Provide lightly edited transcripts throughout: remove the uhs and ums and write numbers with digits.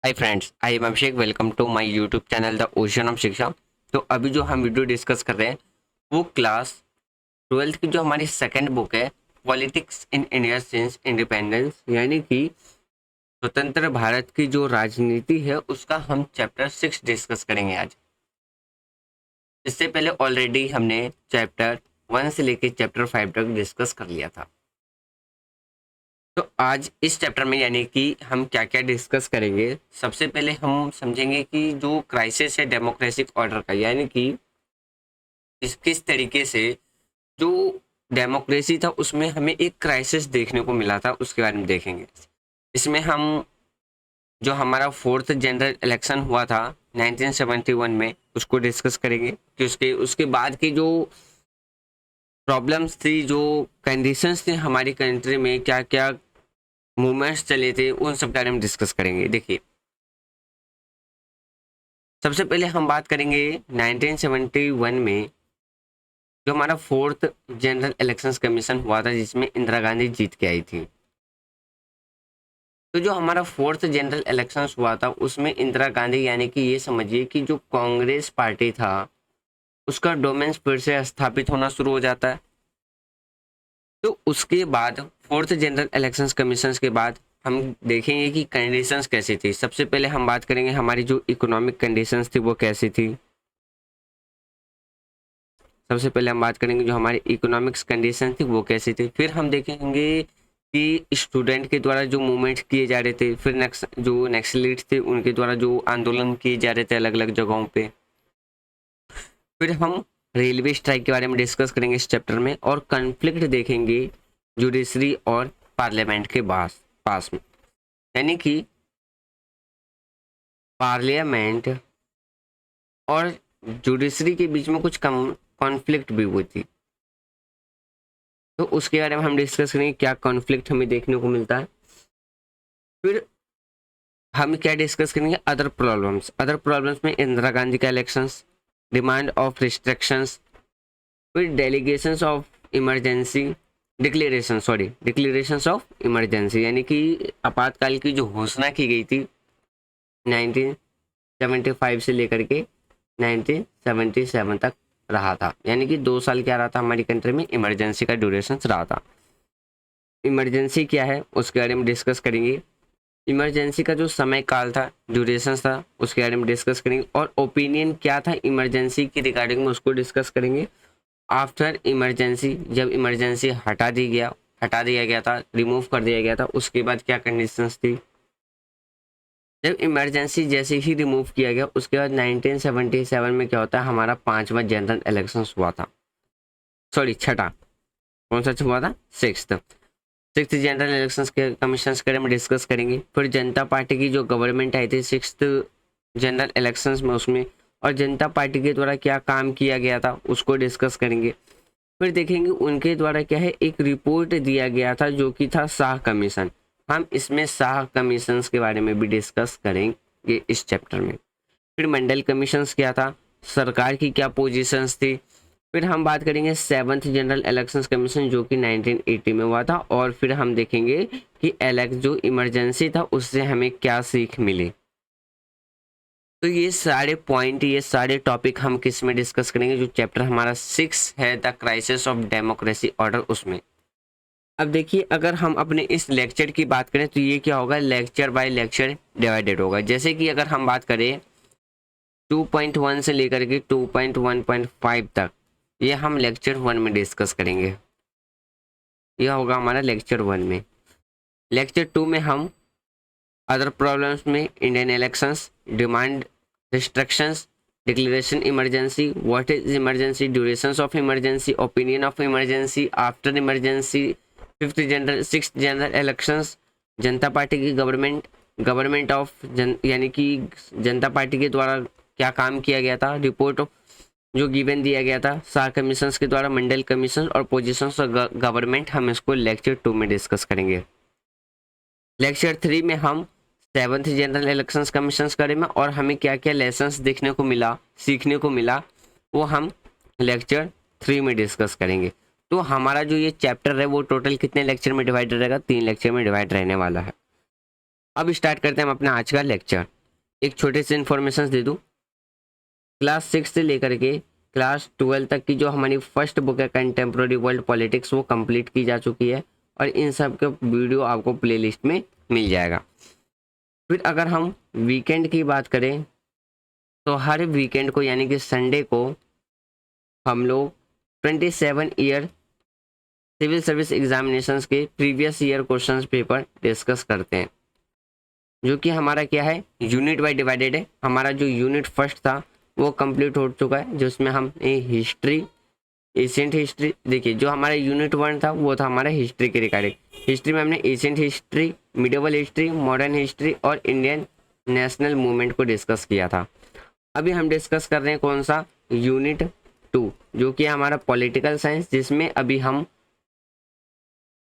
Hi friends, I am Abhishek. Welcome to my YouTube channel the ocean of Shiksha. तो अभी जो हम वीडियो डिस्कस कर रहे हैं वो क्लास 12th की जो हमारी सेकंड बुक है, politics in India since independence, यानी कि स्वतंत्र भारत की जो राजनीति है उसका हम चैप्टर 6 डिस्कस करेंगे आज। इससे पहले ऑलरेडी हमने चैप्टर 1 से लेकर चैप्टर 5 तक डिस्कस कर लिया था। तो आज इस चैप्टर में यानी कि हम क्या क्या डिस्कस करेंगे। सबसे पहले हम समझेंगे कि जो क्राइसिस है डेमोक्रेटिक ऑर्डर का, यानी कि किस तरीके से जो डेमोक्रेसी था उसमें हमें एक क्राइसिस देखने को मिला था, उसके बारे में देखेंगे। इसमें हम जो हमारा फोर्थ जनरल इलेक्शन हुआ था 1971 में उसको डिस्कस करेंगे कि उसके उसके बाद की जो प्रॉब्लम्स थी, जो कंडीशंस थे हमारी कंट्री में, क्या क्या मूवमेंट्स चले थे, उन सब के बारे में डिस्कस करेंगे। देखिए, सबसे पहले हम बात करेंगे 1971 में जो हमारा फोर्थ जनरल इलेक्शंस कमीशन हुआ था जिसमें इंदिरा गांधी जीत के आई थी। तो जो हमारा फोर्थ जनरल इलेक्शंस हुआ था उसमें इंदिरा गांधी, यानी कि ये समझिए कि जो कांग्रेस पार्टी था उसका डोमेन्स फिर से स्थापित होना शुरू हो जाता है। तो उसके बाद फोर्थ जनरल इलेक्शंस कमीशन के बाद हम देखेंगे कि कंडीशंस कैसी थी। सबसे पहले हम बात करेंगे हमारी जो इकोनॉमिक कंडीशंस थी वो कैसी थी। सबसे पहले हम बात करेंगे जो हमारी इकोनॉमिक्स कंडीशन थी वो कैसी थी। फिर हम देखेंगे कि स्टूडेंट के द्वारा जो मूवमेंट किए जा रहे थे, फिर जो नक्सलिस्ट थे उनके द्वारा जो आंदोलन किए जा रहे थे अलग अलग जगहों पे। फिर हम रेलवे स्ट्राइक के बारे में डिस्कस करेंगे इस चैप्टर में, और कन्फ्लिक्ट देखेंगे जुडिशरी और पार्लियामेंट के पास में, यानी कि पार्लियामेंट और जुडिशरी के बीच में कुछ कॉन्फ्लिक्ट भी हुई थी। तो उसके बारे में हम डिस्कस करेंगे क्या कॉन्फ्लिक्ट हमें देखने को मिलता है। फिर हम क्या डिस्कस करेंगे, अदर प्रॉब्लम्स में इंदिरा गांधी का इलेक्शंस, डिमांड ऑफ रिस्ट्रिक्शंस, फिर delegations of emergency, declarations of emergency, यानी कि आपातकाल की जो घोषणा की गई थी 1975 से लेकर के 1977 तक रहा था, यानी कि 2 साल क्या रहा था हमारी कंट्री में इमरजेंसी का ड्यूरेशन रहा था। इमरजेंसी क्या है उसके बारे में डिस्कस करेंगे। इमरजेंसी का जो समय काल था, ड्यूरेशन था, उसके बारे में डिस्कस करेंगे। और ओपिनियन क्या था इमरजेंसी की रिगार्डिंग में उसको डिस्कस करेंगे। आफ्टर इमरजेंसी, जब इमरजेंसी हटा दिया गया था, रिमूव कर दिया गया था, उसके बाद क्या कंडीशंस थी। जब इमरजेंसी जैसे ही रिमूव किया गया उसके बाद 1977 में क्या होता है, हमारा 5वां जनरल इलेक्शन हुआ था। सॉरी, छठा। कौन सा हुआ था? सिक्स्थ जनरल इलेक्शंस के कमीशन के बारे में डिस्कस करेंगे। फिर जनता पार्टी की जो गवर्नमेंट आई थी सिक्स्थ जनरल इलेक्शंस में, उसमें और जनता पार्टी के द्वारा क्या काम किया गया था उसको डिस्कस करेंगे। फिर देखेंगे उनके द्वारा क्या है, एक रिपोर्ट दिया गया था जो कि था शाह कमीशन। हम इसमें शाह कमीशन के बारे में भी डिस्कस करेंगे इस चैप्टर में। फिर मंडल कमीशंस क्या था, सरकार की क्या पोजीशंस थी। फिर हम बात करेंगे सेवंथ जनरल इलेक्शंस कमीशन जो कि 1980 में हुआ था। और फिर हम देखेंगे कि जो इमरजेंसी था उससे हमें क्या सीख मिली। तो ये सारे पॉइंट, ये सारे टॉपिक हम किस में डिस्कस करेंगे, जो चैप्टर हमारा 6 है the crisis of democracy order, उसमें। अब देखिए, अगर हम अपने इस लेक्चर की बात करें तो ये क्या होगा, लेक्चर बाय लेक्चर डिवाइडेड होगा। जैसे कि अगर हम बात करें 2.1 से लेकर के 2.1.5 तक, ये हम लेक्चर 1 में डिस्कस करेंगे। यह होगा हमारा लेक्चर 1 में। लेक्चर 2 में हम अदर प्रॉब्लम्स में Indian elections, demand restrictions, declaration emergency, what is emergency, durations of emergency, opinion of emergency, after emergency, sixth general elections, Janata party की गवर्नमेंट ऑफ यानी कि जनता पार्टी के द्वारा क्या काम किया गया था, रिपोर्ट जो गिवन दिया गया था शाह कमीशन के द्वारा, मंडल कमीशन और पोजीशंस ऑफ गवर्नमेंट, हम इसको लेक्चर 2 में डिस्कस करेंगे। लेक्चर 3 में हम सेवंथ जनरल इलेक्शंस कमीशन करेंगे और हमें क्या क्या लेसन्स देखने को मिला, सीखने को मिला, वो हम लेक्चर 3 में डिस्कस करेंगे। तो हमारा जो ये चैप्टर है वो टोटल कितने लेक्चर में डिवाइड रहेगा, 3 लेक्चर में डिवाइड रहने वाला है। अब स्टार्ट करते हैं हम अपना आज का लेक्चर। एक छोटे से इन्फॉर्मेशन दे दूँ, क्लास 6 से लेकर के क्लास 12 तक की जो हमारी फर्स्ट बुक है कंटेम्प्रेरी वर्ल्ड पॉलिटिक्स, वो कंप्लीट की जा चुकी है और इन सब का वीडियो आपको प्लेलिस्ट में मिल जाएगा। फिर अगर हम वीकेंड की बात करें तो हर वीकेंड को यानी कि संडे को हम लोग 27 ईयर सिविल सर्विस एग्जामिनेशंस के previous year questions paper discuss करते हैं, जो कि हमारा क्या है यूनिट वाइज डिवाइडेड है। हमारा जो यूनिट फर्स्ट था वो कंप्लीट हो चुका है, जिसमें हमने हिस्ट्री, एशियंट हिस्ट्री, देखिए जो हमारा यूनिट 1 था वो था हमारा हिस्ट्री के रिगार्डिंग। हिस्ट्री में हमने ancient history, medieval history, modern history और इंडियन नेशनल मूवमेंट को डिस्कस किया था। अभी हम डिस्कस कर रहे हैं कौन सा, यूनिट 2, जो कि हमारा पॉलिटिकल साइंस, जिसमें अभी हम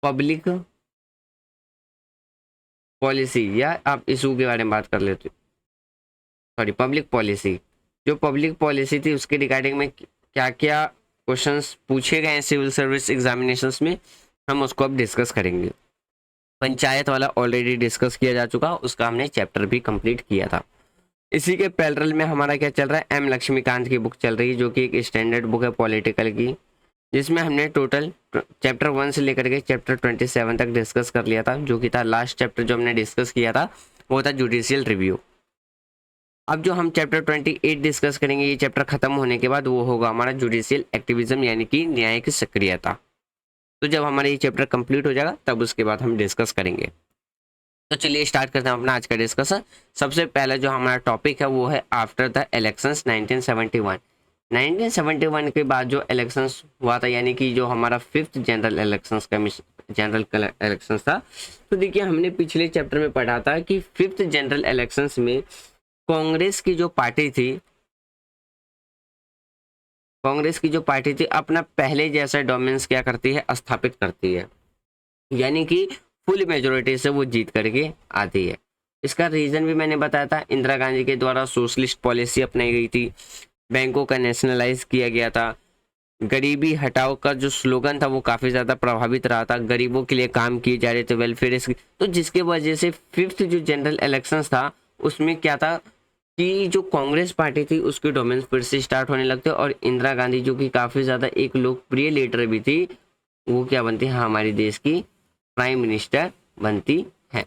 पब्लिक पॉलिसी या आप इशू के बारे में बात कर लेते, सॉरी पब्लिक पॉलिसी, जो पब्लिक पॉलिसी थी उसके रिगार्डिंग में क्या क्या क्वेश्चंस पूछे गए हैं सिविल सर्विस एग्जामिनेशंस में, हम उसको अब डिस्कस करेंगे। पंचायत वाला ऑलरेडी डिस्कस किया जा चुका, उसका हमने चैप्टर भी कंप्लीट किया था। इसी के पैरेलल में हमारा क्या चल रहा है, एम लक्ष्मीकांत की बुक चल रही है, जो कि एक स्टैंडर्ड बुक है पॉलिटिकल की, जिसमें हमने टोटल चैप्टर 1 से लेकर के चैप्टर 27 तक डिस्कस कर लिया था। जो कि था लास्ट चैप्टर जो हमने डिस्कस किया था वो था जुडिशियल रिव्यू। अब जो हम चैप्टर 28 डिस्कस करेंगे, ये चैप्टर खत्म होने के बाद, वो होगा हमारा जुडिशियल एक्टिविज्म यानी कि न्यायिक सक्रियता। तो जब हमारा ये चैप्टर कंप्लीट हो जाएगा तब उसके बाद हम डिस्कस करेंगे। तो चलिए स्टार्ट करते हैं अपना आज का डिस्कशन। सबसे पहला जो हमारा टॉपिक है वो है आफ्टर द इलेक्शंस 1971। 1971 के बाद जो इलेक्शंस हुआ था, यानी कि जो हमारा 5th जनरल इलेक्शंस इलेक्शंस था। तो देखिए हमने पिछले चैप्टर में पढ़ा था कि 5th जनरल इलेक्शंस में कांग्रेस की जो पार्टी थी अपना पहले जैसा डोमिनेंस क्या करती है, स्थापित करती है, यानी कि फुल मेजोरिटी से वो जीत करके आती है। इसका रीजन भी मैंने बताया था, इंदिरा गांधी के द्वारा सोशलिस्ट पॉलिसी अपनाई गई थी, बैंकों का नेशनलाइज किया गया था, गरीबी हटाओ का जो स्लोगन था वो काफी ज्यादा प्रभावित रहा था, गरीबों के लिए काम किए जा रहे थे, वेलफेयर। तो जिसके वजह से 5th जो जनरल इलेक्शंस था उसमें क्या था कि जो कांग्रेस पार्टी थी उसके डोमेन फिर से स्टार्ट होने लगते, और इंदिरा गांधी जो कि काफी ज्यादा एक लोकप्रिय लीडर भी थी, वो क्या बनती है, हमारे देश की प्राइम मिनिस्टर बनती है।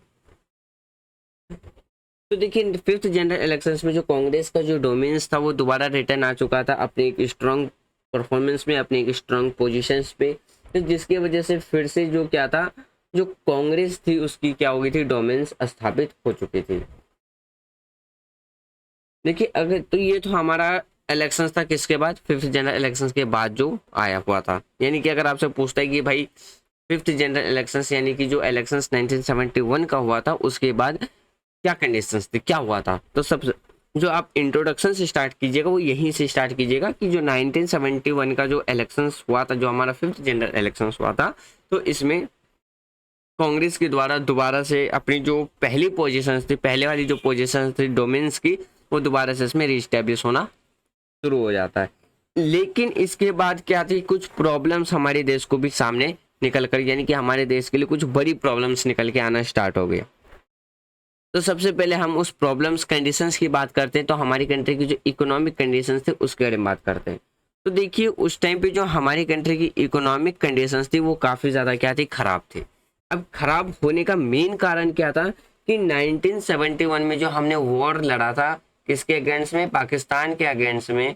तो देखिए 5th जनरल इलेक्शंस में जो कांग्रेस का जो डोमेन्स था वो दोबारा रिटर्न आ चुका था अपने एक स्ट्रॉन्ग परफॉर्मेंस में, अपने एक स्ट्रॉन्ग पोजीशंस पे। तो जिसकी वजह से फिर से जो क्या था, जो कांग्रेस थी उसकी क्या हो गई थी, डोमेन्स स्थापित हो चुकी थी। देखिए अगर तो ये तो हमारा इलेक्शंस था किसके बाद, 5th जनरल इलेक्शंस के बाद जो आया हुआ था। यानी कि अगर आपसे पूछता है कि भाई 5th जनरल इलेक्शंस यानी कि जो इलेक्शंस 1971 का हुआ था उसके बाद क्या कंडीशंस थी, क्या हुआ था, तो सबसे जो आप इंट्रोडक्शन से स्टार्ट कीजिएगा वो यहीं से स्टार्ट कीजिएगा कि जो 1971 का जो इलेक्शंस हुआ था, जो हमारा 5th जनरल इलेक्शंस हुआ था, तो इसमें कांग्रेस के द्वारा दोबारा से अपनी जो पहली पोजीशंस थी, पहले वाली जो पोजीशंस थी डोमेन्स की, वो दोबारा से इसमें रीस्टैब्लिश होना शुरू हो जाता है। लेकिन इसके बाद क्या थी, कुछ प्रॉब्लम्स हमारे देश को भी सामने निकल कर, यानी कि हमारे देश के लिए कुछ बड़ी प्रॉब्लम्स निकल के आना स्टार्ट हो गए। तो सबसे पहले हम उस प्रॉब्लम्स कंडीशंस की बात करते हैं, तो हमारी कंट्री की जो इकोनॉमिक कंडीशंस थे उसके बारे में बात करते हैं। तो देखिए उस टाइम पे जो हमारी कंट्री की इकोनॉमिक कंडीशंस थी वो काफ़ी ज़्यादा क्या थी, खराब थी। अब खराब होने का मेन कारण क्या था कि 1971 में जो हमने वॉर लड़ा था किसके अगेंस्ट में, पाकिस्तान के अगेंस्ट में।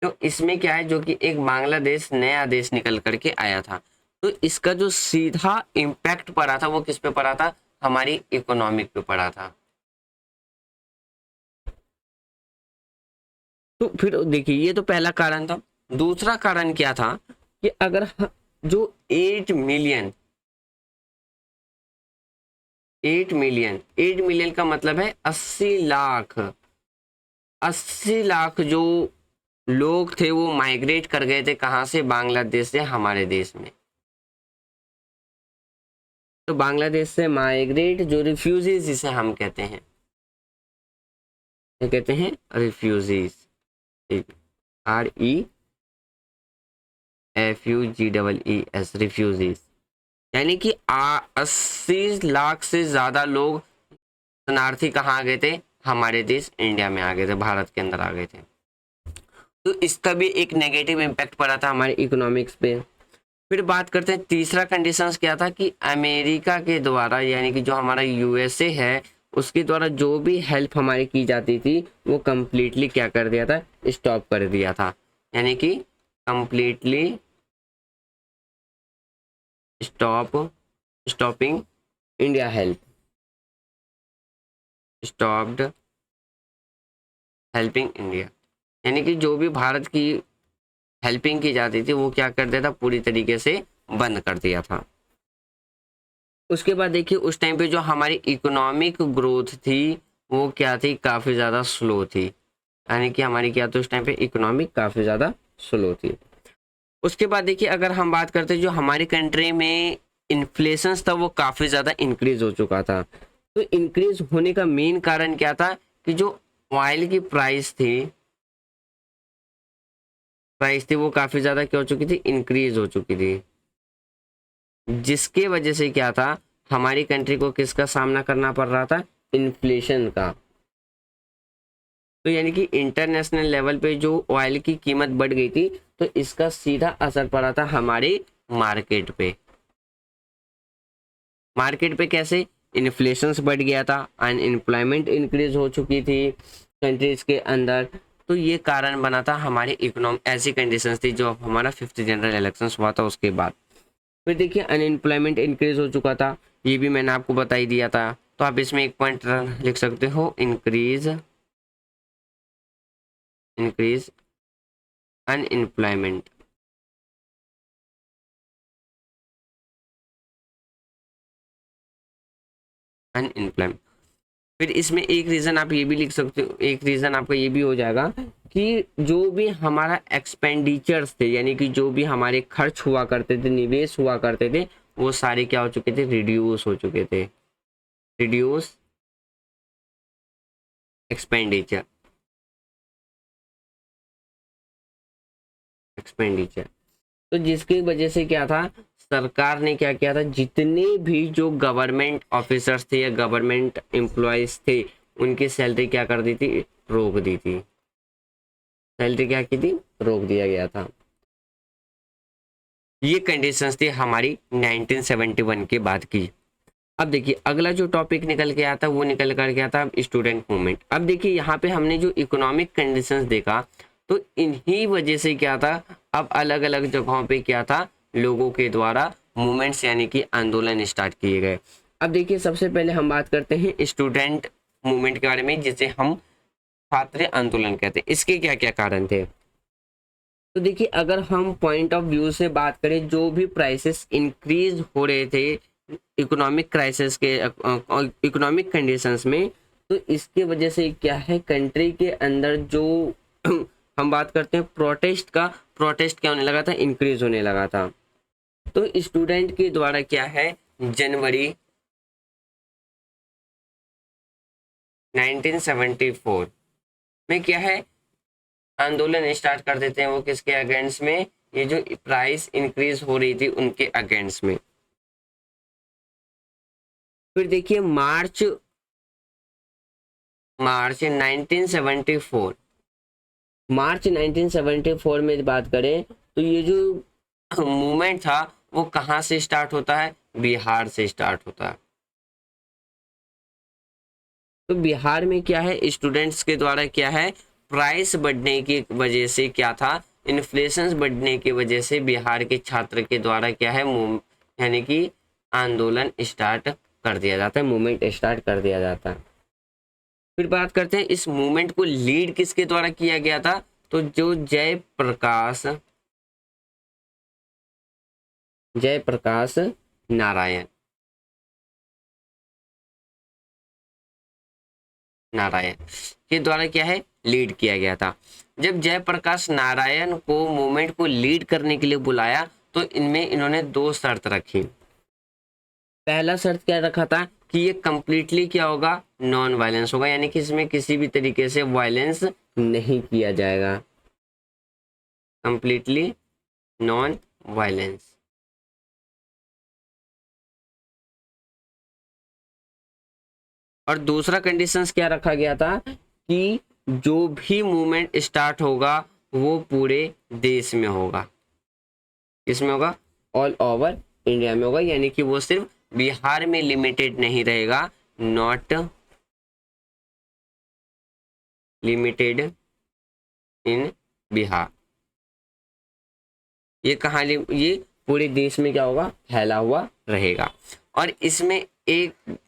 तो इसमें क्या है, जो कि एक बांग्लादेश नया देश निकल करके आया था, तो इसका जो सीधा इम्पैक्ट पड़ा था वो किस पे पड़ा था, हमारी इकोनॉमिक पे पड़ा था। तो फिर देखिए ये तो पहला कारण था। दूसरा कारण क्या था कि अगर जो 8 मिलियन का मतलब है 80 लाख, 80 लाख जो लोग थे वो माइग्रेट कर गए थे, कहाँ से, बांग्लादेश से हमारे देश में। तो बांग्लादेश से माइग्रेट, जो रिफ्यूजीज जिसे हम कहते हैं, क्या कहते हैं, रिफ्यूजीज, REFUGEES, रिफ्यूजीज, यानी कि 80 लाख से ज्यादा लोग शरणार्थी कहाँ आ गए थे, हमारे देश इंडिया में आ गए थे, भारत के अंदर आ गए थे। तो इसका भी एक नेगेटिव इम्पैक्ट पड़ा था हमारे इकोनॉमिक्स पे। फिर बात करते हैं तीसरा कंडीशंस क्या था कि अमेरिका के द्वारा यानी कि जो हमारा यूएसए है उसके द्वारा जो भी हेल्प हमारी की जाती थी वो कम्प्लीटली क्या कर दिया था, स्टॉप कर दिया था। यानी कि completely stopping India help, stopped helping India. यानी कि जो भी भारत की हेल्पिंग की जाती थी वो क्या कर दिया था, पूरी तरीके से बंद कर दिया था। उसके बाद देखिए उस टाइम पे जो हमारी इकोनॉमिक ग्रोथ थी वो क्या थी, काफ़ी ज़्यादा स्लो थी। यानी कि हमारी क्या थी उस टाइम पे, इकोनॉमिक काफ़ी ज़्यादा स्लो थी। उसके बाद देखिए अगर हम बात करते हैं जो हमारी कंट्री में इन्फ्लेशन था वो काफ़ी ज़्यादा इंक्रीज हो चुका था। तो इंक्रीज होने का मेन कारण क्या था कि जो ऑयल की प्राइस थी वो काफ़ी ज़्यादा क्या हो चुकी थी, इंक्रीज हो चुकी थी। जिसके वजह से क्या था, हमारी कंट्री को किसका सामना करना पड़ रहा था, इन्फ्लेशन का। तो यानी कि इंटरनेशनल लेवल पे जो ऑयल की कीमत बढ़ गई थी तो इसका सीधा असर पड़ा था हमारे मार्केट पे। मार्केट पे कैसे, इन्फ्लेशन बढ़ गया था, अनएम्प्लॉयमेंट इंक्रीज हो चुकी थी कंट्रीज के अंदर। तो ये कारण बना था हमारी इकोनॉमी, ऐसी कंडीशंस थी जो हमारा 5th जनरल इलेक्शंस हुआ था उसके बाद। फिर देखिए अनएम्प्लॉयमेंट इंक्रीज हो चुका था, ये भी मैंने आपको बता ही दिया था। तो आप इसमें एक पॉइंट लिख सकते हो, इंक्रीज अनएम्प्लॉयमेंट। अनएम्प्लॉयमेंट। फिर इसमें एक रीज़न आप ये भी लिख सकते हो, एक रीज़न आपका ये भी हो जाएगा कि जो भी हमारा एक्सपेंडिचर्स थे यानी कि जो भी हमारे खर्च हुआ करते थे, निवेश हुआ करते थे, वो सारे क्या हो चुके थे, रिड्यूस हो चुके थे। Reduce expenditure, expenditure. तो जिसकी वजह से क्या था, सरकार ने क्या किया था, जितने भी जो गवर्नमेंट ऑफिसर्स थे या गवर्नमेंट एम्प्लॉयज थे उनकी सैलरी क्या कर दी थी, रोक दी थी। सैलरी क्या की थी, रोक दिया गया था। ये कंडीशंस थी हमारी 1971 के बाद की। अब देखिए अगला जो टॉपिक निकल के आता वो निकल कर के आता स्टूडेंट मूवमेंट। अब देखिए यहाँ पे हमने जो इकोनॉमिक कंडीशंस देखा तो इन्हीं वजह से क्या था, अब अलग अलग जगहों पे क्या था, लोगों के द्वारा मूवमेंट्स यानी कि आंदोलन स्टार्ट किए गए। अब देखिए सबसे पहले हम बात करते हैं स्टूडेंट मूवमेंट के बारे में, जिसे हम छात्र आंदोलन कहते हैं। इसके क्या क्या कारण थे, तो देखिए अगर हम पॉइंट ऑफ व्यू से बात करें, जो भी प्राइसेस इंक्रीज हो रहे थे इकोनॉमिक क्राइसिस के, इकोनॉमिक कंडीशंस में, तो इसके वजह से क्या है, कंट्री के अंदर जो हम बात करते हैं प्रोटेस्ट क्या होने लगा था, इंक्रीज होने लगा था। तो स्टूडेंट के द्वारा क्या है, जनवरी 1974 में क्या है, आंदोलन स्टार्ट कर देते हैं। वो किसके अगेंस्ट में, ये जो प्राइस इंक्रीज हो रही थी उनके अगेंस्ट में। फिर देखिए मार्च 1974, मार्च 1974 में बात करें तो ये जो मूवमेंट था वो कहाँ से स्टार्ट होता है, बिहार से स्टार्ट होता है। तो बिहार में क्या है, स्टूडेंट्स के द्वारा क्या है, प्राइस बढ़ने की वजह से क्या था, इन्फ्लेशन बढ़ने की वजह से बिहार के छात्र के द्वारा क्या है, यानी कि आंदोलन स्टार्ट कर दिया जाता है, मूवमेंट स्टार्ट कर दिया जाता है। फिर बात करते हैं इस मूवमेंट को लीड किसके द्वारा किया गया था, तो जो जयप्रकाश नारायण नारायण के द्वारा क्या है, लीड किया गया था। जब जयप्रकाश नारायण को मूवमेंट को लीड करने के लिए बुलाया तो इनमें इन्होंने दो शर्त रखी। पहला शर्त क्या रखा था कि ये कंप्लीटली क्या होगा, नॉन वायलेंस होगा, यानी कि इसमें किसी भी तरीके से वायलेंस नहीं किया जाएगा, कंप्लीटली नॉन वायलेंस। और दूसरा कंडीशंस क्या रखा गया था कि जो भी मूवमेंट स्टार्ट होगा वो पूरे देश में होगा। किसमें होगा? ऑल ओवर इंडिया में होगा, यानी कि वो सिर्फ बिहार में लिमिटेड नहीं रहेगा, नॉट लिमिटेड इन बिहार। ये कहाँ ये पूरे देश में क्या होगा? फैला हुआ रहेगा। और इसमें एक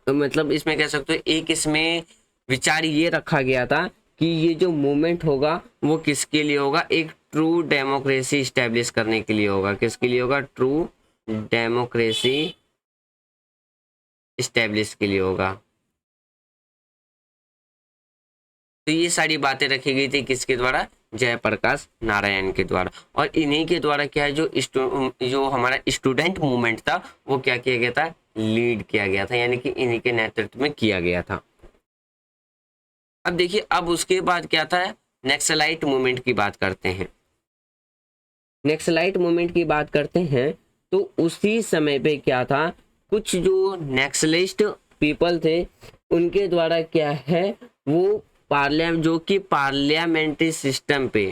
मतलब इसमें कह सकते हो एक इसमें विचार ये रखा गया था कि ये जो मूवमेंट होगा वो किसके लिए होगा? एक ट्रू डेमोक्रेसी इस्टेब्लिश करने के लिए होगा। किसके लिए होगा? ट्रू डेमोक्रेसी इस्टेब्लिश के लिए होगा। तो ये सारी बातें रखी गई थी किसके द्वारा? जयप्रकाश नारायण के द्वारा। और इन्हीं के द्वारा क्या है, जो हमारा स्टूडेंट मूवमेंट था वो क्या किया गया था? लीड किया गया था, यानी कि इन्हीं के नेतृत्व में किया गया था। अब देखिए, अब उसके बाद क्या था? नक्सलाइट मूवमेंट की बात करते हैं। नक्सलाइट मूवमेंट की बात करते हैं तो उसी समय पे क्या था, कुछ जो नक्सलिस्ट पीपल थे उनके द्वारा क्या है, वो जो कि पार्लियामेंट्री सिस्टम पे,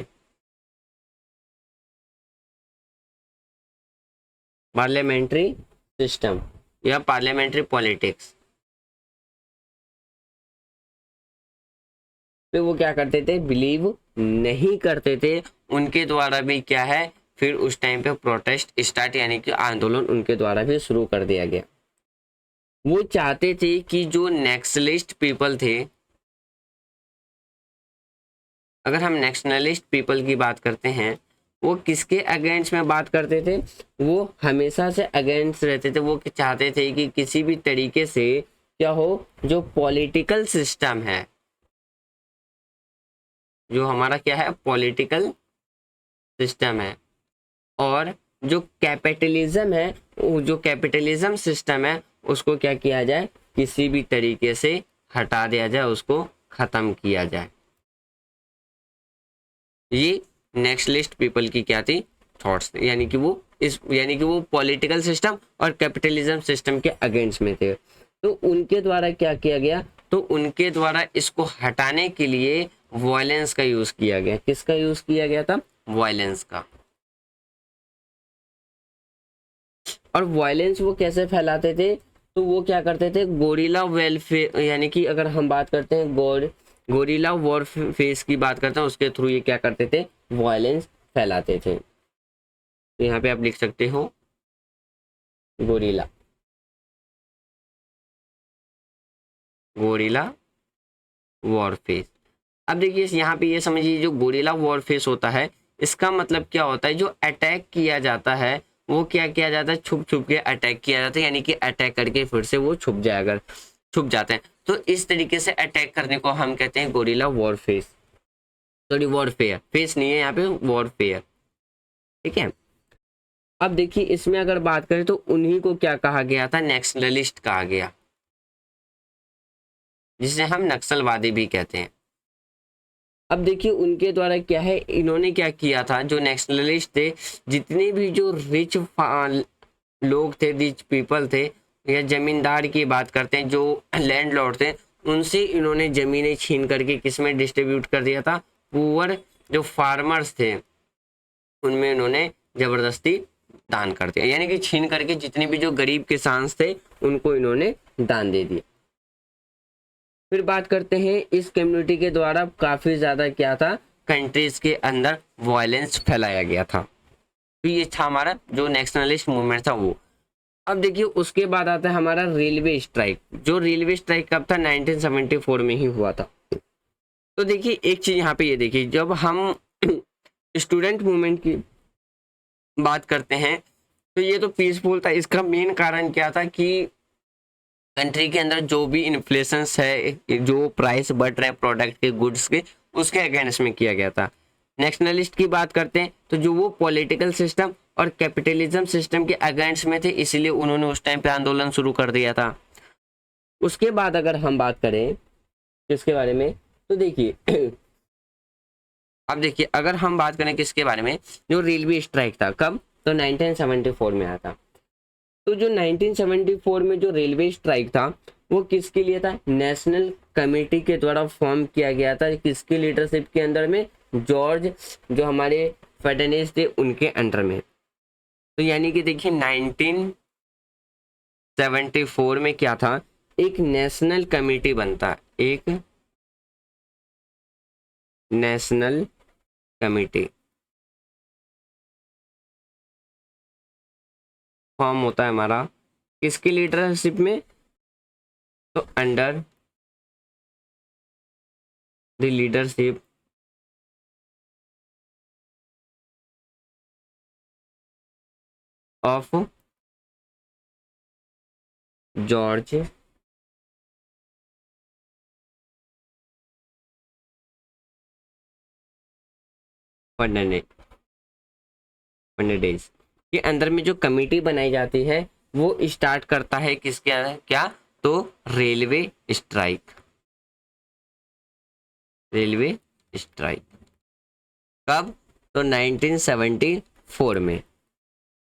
पार्लियामेंट्री सिस्टम या पार्लियामेंट्री पॉलिटिक्स पे वो क्या करते थे? बिलीव नहीं करते थे। उनके द्वारा भी क्या है, फिर उस टाइम पे प्रोटेस्ट स्टार्ट, यानी कि आंदोलन उनके द्वारा भी शुरू कर दिया गया। वो चाहते थे कि जो नेक्सलिस्ट पीपल थे, अगर हम नेशनलिस्ट पीपल की बात करते हैं, वो किसके अगेंस्ट में बात करते थे? वो हमेशा से अगेंस्ट रहते थे। वो चाहते थे कि किसी भी तरीके से क्या हो, जो पॉलिटिकल सिस्टम है, जो हमारा क्या है पॉलिटिकल सिस्टम है, और जो कैपिटलिज्म है, जो कैपिटलिज्म सिस्टम है, उसको क्या किया जाए? किसी भी तरीके से हटा दिया जाए, उसको खत्म किया जाए। ये नेक्स्ट लिस्ट पीपल की क्या थी? थॉट्स, यानी कि वो पॉलिटिकल सिस्टम और कैपिटलिज्म सिस्टम के अगेंस्ट में थे। तो उनके द्वारा क्या किया गया? तो उनके द्वारा इसको हटाने के लिए वायलेंस का यूज किया गया। किसका यूज किया गया था? वायलेंस का। और वायलेंस वो कैसे फैलाते थे? तो वो क्या करते थे? गोरिल्ला वेलफेयर, यानी कि अगर हम बात करते हैं गोरिल्ला वॉर फेस की बात करते हैं, उसके थ्रू ये क्या करते थे? वायलेंस फैलाते थे। तो यहाँ पे आप लिख सकते हो गोरिल्ला वॉरफेस। अब देखिए यहाँ पे ये समझिए, जो गोरिल्ला वॉरफेस होता है, इसका मतलब क्या होता है? जो अटैक किया जाता है वो क्या किया जाता है? छुप छुप के अटैक किया जाता है, यानी कि अटैक करके फिर से वो छुप जाते हैं। तो इस तरीके से अटैक करने को हम कहते हैं गोरिल्ला वॉरफेस। सॉरी, वॉरफेयर, फेस नहीं है यहाँ पे, वॉरफेयर। ठीक है। अब देखिए इसमें अगर बात करें तो उन्हीं को क्या कहा गया था? नेशनलिस्ट कहा गया, जिसे हम नक्सलवादी भी कहते हैं। अब देखिए उनके द्वारा क्या है, इन्होंने क्या किया था? जो नेशनलिस्ट थे, जितने भी जो रिच लोग थे, रिच पीपल थे, या जमींदार की बात करते हैं, जो लैंडलॉर्ड थे, उनसे इन्होंने जमीनें छीन करके किसमें डिस्ट्रीब्यूट कर दिया था? पुअर जो फार्मर्स थे उनमें इन्होंने जबरदस्ती दान कर दिया, यानी कि छीन करके जितने भी जो गरीब किसान थे उनको इन्होंने दान दे दिया। फिर बात करते हैं इस कम्युनिटी के द्वारा काफी ज्यादा क्या था, कंट्रीज के अंदर वायलेंस फैलाया गया था। तो ये था हमारा जो नेशनलिस्ट मूवमेंट था वो। अब देखिए उसके बाद आता है हमारा रेलवे स्ट्राइक। जो रेलवे स्ट्राइक कब था? 1974 में ही हुआ था। तो देखिए एक चीज यहाँ पे ये देखिए, जब हम स्टूडेंट मूवमेंट की बात करते हैं तो ये तो पीसफुल था। इसका मेन कारण क्या था कि कंट्री के अंदर जो भी इन्फ्लेशन है, जो प्राइस बढ़ रहे हैं प्रोडक्ट के, गुड्स के, उसके अगेंस्ट में किया गया था। नेशनलिस्ट की बात करते हैं तो जो वो पॉलिटिकल सिस्टम और कैपिटलिज्म सिस्टम के अगेंस्ट में थे, इसलिए उन्होंने उस टाइम पे आंदोलन शुरू कर दिया था। उसके बाद अगर हम बात करें किसके बारे में, तो देखिए अब देखिए अगर हम बात करें किसके बारे में, जो रेलवे स्ट्राइक था, कब? तो 1974 में आया था। तो जो 1974 में जो रेलवे स्ट्राइक था वो किसके लिए था? नेशनल कमेटी के द्वारा फॉर्म किया गया था। किसकी लीडरशिप के अंदर में? जॉर्ज जो हमारे फर्नांडिस थे उनके अंडर में। तो यानी कि देखिए 1974 में क्या था? एक नेशनल कमेटी बनता, एक नेशनल कमेटी फॉर्म होता है हमारा किसकी लीडरशिप में? तो under the leadership of George Fernandes के अंदर में जो कमेटी बनाई जाती है वो स्टार्ट करता है किसके क्या? तो रेलवे स्ट्राइक, रेलवे स्ट्राइक कब? तो 1974 में।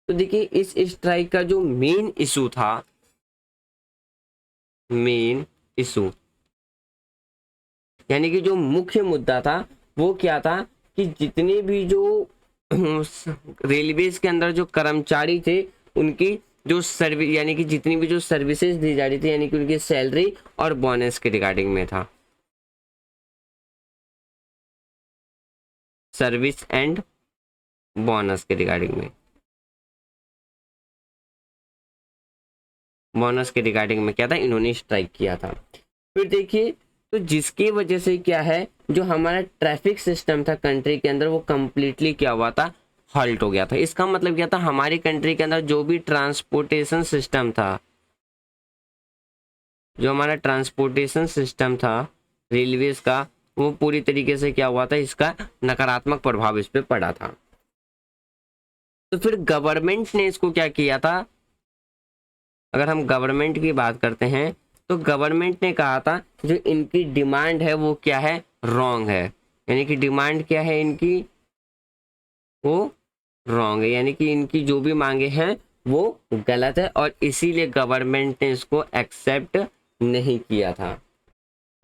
तो देखिए इस स्ट्राइक का जो मेन इशू था, मेन इशू यानी कि जो मुख्य मुद्दा था वो क्या था कि जितने भी जो रेलवेज के अंदर जो कर्मचारी थे उनकी जो सर्विस यानी कि जितनी भी जो सर्विसेज दी जा रही थी यानी कि उनकी सैलरी और बोनस के रिगार्डिंग में था, सर्विस एंड बोनस के रिगार्डिंग में, बोनस के रिगार्डिंग में क्या था? इन्होंने स्ट्राइक किया था। फिर देखिए तो जिसकी वजह से क्या है जो हमारा ट्रैफिक सिस्टम था कंट्री के अंदर वो कंप्लीटली क्या हुआ था? हॉल्ट हो गया था। इसका मतलब क्या था? हमारी कंट्री के अंदर जो भी ट्रांसपोर्टेशन सिस्टम था, जो हमारा ट्रांसपोर्टेशन सिस्टम था रेलवेज का, वो पूरी तरीके से क्या हुआ था? इसका नकारात्मक प्रभाव इस पे पड़ा था। तो फिर गवर्नमेंट ने इसको क्या किया था? अगर हम गवर्नमेंट की बात करते हैं तो गवर्नमेंट ने कहा था जो इनकी डिमांड है वो क्या है? रॉन्ग है। यानी कि डिमांड क्या है इनकी? वो रॉन्ग है, यानी कि इनकी जो भी मांगे हैं वो गलत है और इसीलिए गवर्नमेंट ने इसको एक्सेप्ट नहीं किया था।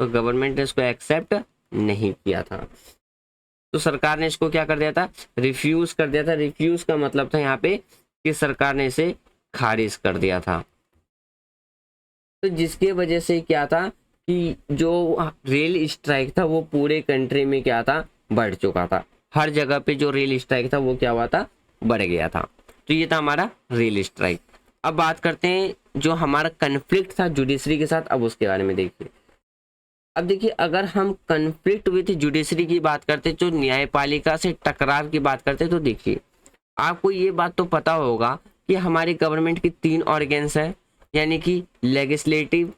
तो गवर्नमेंट ने इसको एक्सेप्ट नहीं किया था तो सरकार ने इसको क्या कर दिया था? रिफ्यूज कर दिया था। रिफ्यूज का मतलब था यहाँ पे कि सरकार ने इसे खारिज कर दिया था। तो जिसकी वजह से क्या था कि जो रेल स्ट्राइक था वो पूरे कंट्री में क्या था? बढ़ चुका था। हर जगह पे जो रेल स्ट्राइक था वो क्या हुआ था? बढ़ गया था। तो ये था हमारा रेल स्ट्राइक। अब बात करते हैं जो हमारा कन्फ्लिक्ट था जुडिशरी के साथ, अब उसके बारे में देखिए। अब देखिए अगर हम कन्फ्लिक्ट विथ जुडिशरी की बात करते, जो न्यायपालिका से टकराव की बात करते, तो देखिए आपको ये बात तो पता होगा कि हमारी गवर्नमेंट की 3 ऑर्गेन्स है, यानी कि लेजिस्लेटिव,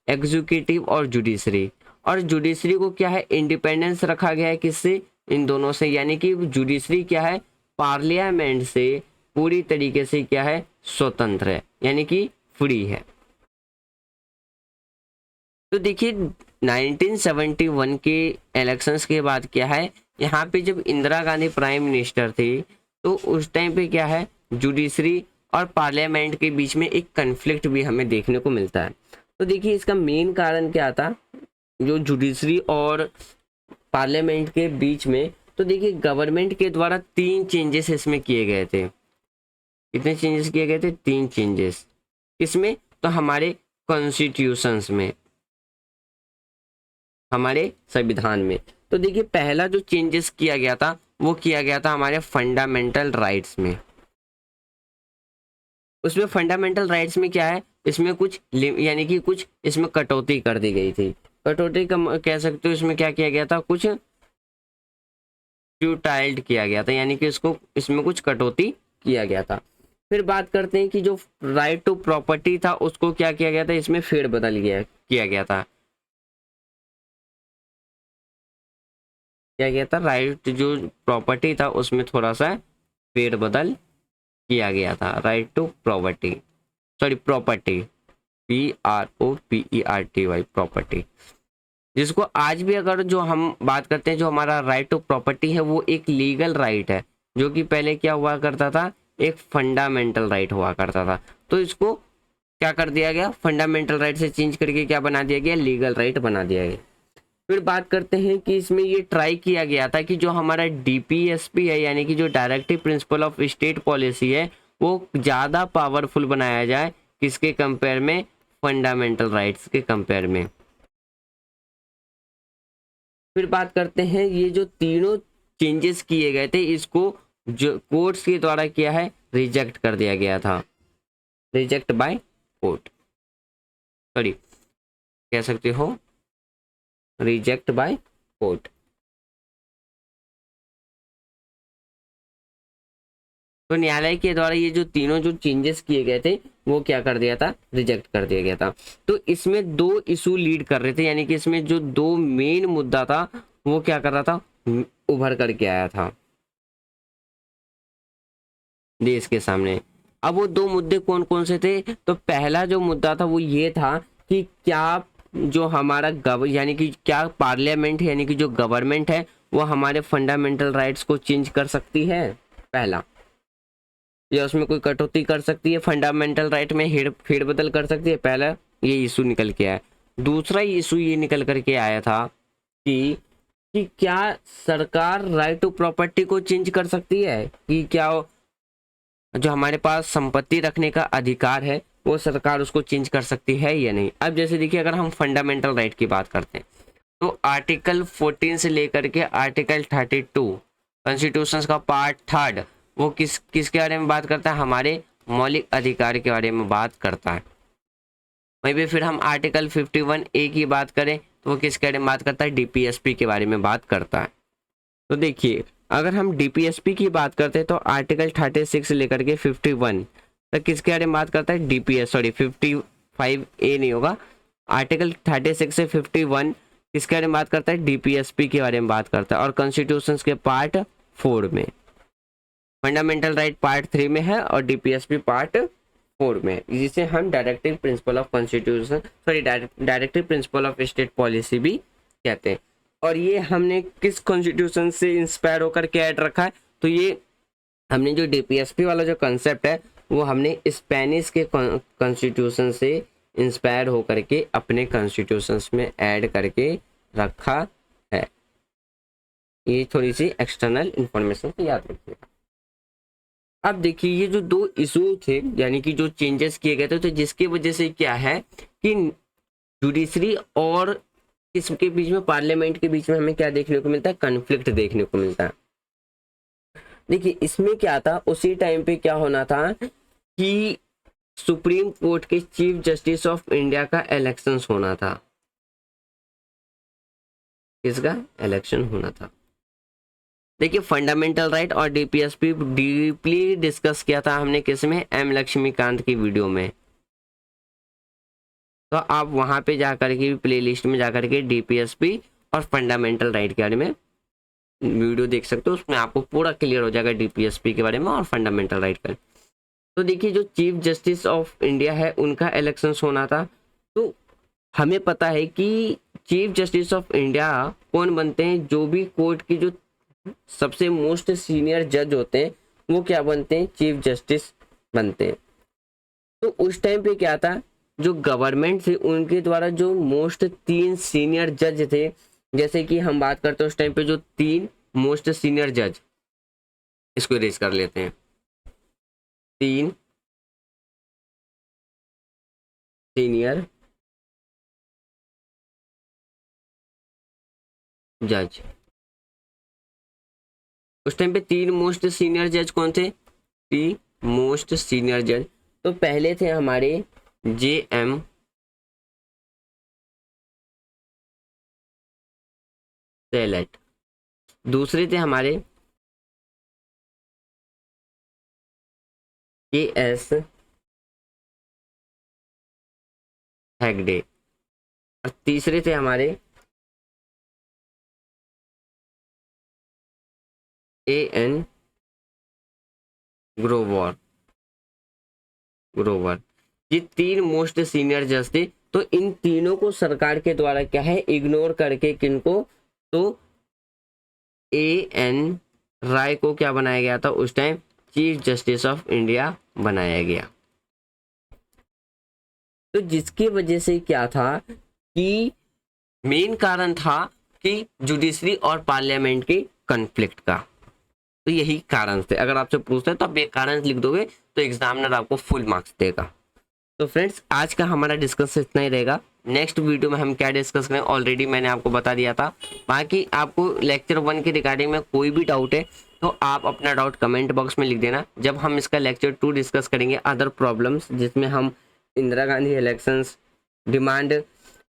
एग्जीक्यूटिव और जुडिशरी। और जुडिशरी को क्या है? इंडिपेंडेंस रखा गया है किससे? इन दोनों से। यानी कि जुडिशरी क्या है? पार्लियामेंट से पूरी तरीके से क्या है? स्वतंत्र है, यानी कि फ्री है। तो देखिए 1971 के इलेक्शंस के बाद क्या है, यहाँ पे जब इंदिरा गांधी प्राइम मिनिस्टर थी तो उस टाइम पे क्या है? जुडिशरी और पार्लियामेंट के बीच में एक कन्फ्लिक्ट भी हमें देखने को मिलता है। तो देखिए इसका मेन कारण क्या था जो जुडिशरी और पार्लियामेंट के बीच में? तो देखिए गवर्नमेंट के द्वारा 3 चेंजेस इसमें किए गए थे। कितने चेंजेस किए गए थे? 3 चेंजेस। इसमें तो हमारे कॉन्स्टिट्यूशंस में, हमारे संविधान में। तो देखिए पहला जो चेंजेस किया गया था वो किया गया था हमारे फंडामेंटल राइट्स में। उसमें फंडामेंटल राइट्स में क्या है? इसमें कुछ यानी कि कुछ इसमें कटौती कर दी गई थी। कटौती का कह सकते हो इसमें क्या किया गया था? कुछ फ्यूटाइल्ड किया गया था, यानी कि इसको इसमें कुछ कटौती किया गया था। फिर बात करते हैं कि जो राइट टू प्रॉपर्टी था उसको क्या किया गया था? इसमें फेरबदल किया गया था। क्या गया था? राइट जो प्रॉपर्टी था उसमें थोड़ा सा फेरबदल किया गया था। Right to property, sorry property, PROPERTY, property, जिसको आज भी अगर जो हम बात करते हैं जो हमारा राइट टू प्रॉपर्टी है वो एक लीगल राइट है, जो कि पहले क्या हुआ करता था? एक फंडामेंटल राइट हुआ करता था। तो इसको क्या कर दिया गया, फंडामेंटल राइट से चेंज करके क्या बना दिया गया, लीगल राइट बना दिया गया। फिर बात करते हैं कि इसमें ये ट्राई किया गया था कि जो हमारा डीपीएसपी है यानी कि जो directive principle of state policy है वो ज़्यादा पावरफुल बनाया जाए, किसके कंपेयर में, फंडामेंटल राइट्स के कंपेयर में। फिर बात करते हैं ये जो तीनों चेंजेस किए गए थे इसको जो कोर्ट्स के द्वारा किया है, रिजेक्ट कर दिया गया था, रिजेक्ट बाय कोर्ट, सॉरी कह सकते हो रिजेक्ट बाय कोर्ट। तो न्यायालय के द्वारा ये जो तीनों जो चेंजेस किए गए थे वो क्या कर दिया था, रिजेक्ट कर दिया गया था। तो इसमें दो इशू लीड कर रहे थे, यानी कि इसमें जो दो मेन मुद्दा था वो क्या कर रहा था, उभर करके आया था देश के सामने। अब वो दो मुद्दे कौन कौन से थे, तो पहला जो मुद्दा था वो ये था कि क्या जो हमारा यानी कि क्या पार्लियामेंट यानी कि जो गवर्नमेंट है वो हमारे फंडामेंटल राइट्स को चेंज कर सकती है, पहला, या उसमें कोई कटौती कर सकती है, फंडामेंटल राइट में फेरबदल कर सकती है, पहला ये इशू निकल के आया। दूसरा इशू ये निकल करके आया था कि क्या सरकार राइट टू प्रॉपर्टी को चेंज कर सकती है, कि क्या जो हमारे पास संपत्ति रखने का अधिकार है वो सरकार उसको चेंज कर सकती है या नहीं। अब जैसे देखिए अगर हम फंडामेंटल राइट की बात करते हैं तो आर्टिकल 14 से लेकर के आर्टिकल 32 कॉन्स्टिट्यूशन का पार्ट 3 वो किसके बारे में बात करता है, हमारे मौलिक अधिकार के बारे में बात करता है। वहीं पे फिर हम आर्टिकल 51A की बात करें तो वो किसके बारे में बात करता है, डीपीएसपी के बारे में बात करता है। तो देखिए अगर हम डीपीएसपी की बात करते हैं तो आर्टिकल 36 से लेकर के 51 तक किसके बारे में बात करता है, डीपीएस, सॉरी 55A नहीं होगा, आर्टिकल 36 से 51 किसके बारे में बात करता है, डीपीएसपी के बारे में बात करता है। और कॉन्स्टिट्यूशन के पार्ट 4 में, फंडामेंटल राइट पार्ट 3 में है और डीपीएसपी पार्ट 4 में, जिसे हम directive principle of constitution, sorry directive principle of state policy भी कहते हैं। और ये हमने किस कॉन्स्टिट्यूशन से इंस्पायर होकर के ऐड रखा है, तो ये हमने जो डीपीएसपी वाला जो कंसेप्ट है वो हमने स्पेनिश के कॉन्स्टिट्यूशन से इंस्पायर होकर के अपने कॉन्स्टिट्यूशंस में ऐड करके रखा है। ये थोड़ी सी एक्सटर्नल इंफॉर्मेशन याद रखिएगा। अब देखिए ये जो दो इशू थे यानी कि जो चेंजेस किए गए थे तो जिसकी वजह से क्या है कि जुडिशरी और इसके बीच में, पार्लियामेंट के बीच में हमें क्या देखने को मिलता है, कन्फ्लिक्ट देखने को मिलता है। देखिए इसमें क्या था, उसी टाइम पे क्या होना था कि सुप्रीम कोर्ट के चीफ जस्टिस ऑफ इंडिया का इलेक्शन होना था, किसका इलेक्शन होना था। देखिए फंडामेंटल राइट और डीपीएसपी डीपली डिस्कस किया था हमने किसमें, एम लक्ष्मीकांत की वीडियो में। तो आप वहां पे जाकर के प्लेलिस्ट में जाकर के डीपीएसपी और फंडामेंटल राइट के बारे में वीडियो देख सकते हो, उसमें आपको पूरा क्लियर हो जाएगा डीपीएसपी के बारे में और फंडामेंटल राइट का। तो देखिए जो चीफ जस्टिस ऑफ इंडिया है उनका इलेक्शन होना था। तो हमें पता है कि चीफ जस्टिस ऑफ इंडिया कौन बनते हैं, जो भी कोर्ट की जो सबसे मोस्ट सीनियर जज होते हैं वो क्या बनते हैं, चीफ जस्टिस बनते हैं। तो उस टाइम पे क्या था, जो गवर्नमेंट थे उनके द्वारा जो मोस्ट 3 सीनियर जज थे, जैसे कि हम बात करते हैं उस टाइम पे जो 3 मोस्ट सीनियर जज, इसको रेज कर लेते हैं, 3 सीनियर जज। उस टाइम पे 3 मोस्ट सीनियर जज कौन थे, 3 मोस्ट सीनियर जज। तो पहले थे हमारे JM सेलेट, दूसरे थे हमारे KS हेगडे और तीसरे थे हमारे AN ग्रोवर। ये 3 मोस्ट सीनियर जज थे। तो इन तीनों को सरकार के द्वारा क्या है, इग्नोर करके किनको, तो AN राय को क्या बनाया गया था उस time, chief justice of India बनाया गया। तो जिसकी वजह से क्या था कि मेन कारण था कि जुडिशरी और पार्लियामेंट की कॉन्फ्लिक्ट का। तो यही कारण थे। अगर आपसे पूछते हैं तो आप ये कारण लिख दोगे तो एग्जामिनर आपको फुल मार्क्स देगा। तो फ्रेंड्स आज का हमारा डिस्कस इतना ही रहेगा। नेक्स्ट वीडियो में हम क्या डिस्कस करें ऑलरेडी मैंने आपको बता दिया था। बाकी आपको लेक्चर 1 के रिगार्डिंग में कोई भी डाउट है तो आप अपना डाउट कमेंट बॉक्स में लिख देना। जब हम इसका लेक्चर 2 डिस्कस करेंगे अदर प्रॉब्लम्स, जिसमें हम इंदिरा गांधी इलेक्शंस, डिमांड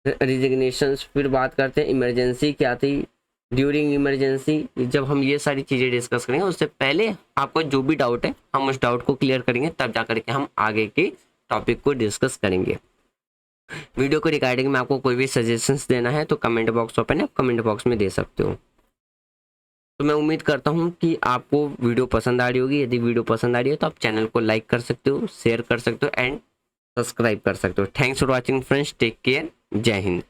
रिजिग्नेशंस, फिर बात करते हैं इमरजेंसी क्या थी, ड्यूरिंग इमरजेंसी, जब हम ये सारी चीज़ें डिस्कस करेंगे उससे पहले आपको जो भी डाउट है हम उस डाउट को क्लियर करेंगे, तब जा करके हम आगे के टॉपिक को डिस्कस करेंगे। वीडियो को रिगार्डिंग में आपको कोई भी सजेशंस देना है तो कमेंट बॉक्स ओपन है, आप कमेंट बॉक्स में दे सकते हो। तो मैं उम्मीद करता हूँ कि आपको वीडियो पसंद आ रही होगी। यदि वीडियो पसंद आ रही है तो आप चैनल को लाइक कर सकते हो, शेयर कर सकते हो एंड सब्सक्राइब कर सकते हो। Thanks for watching friends, take care, जय हिंद।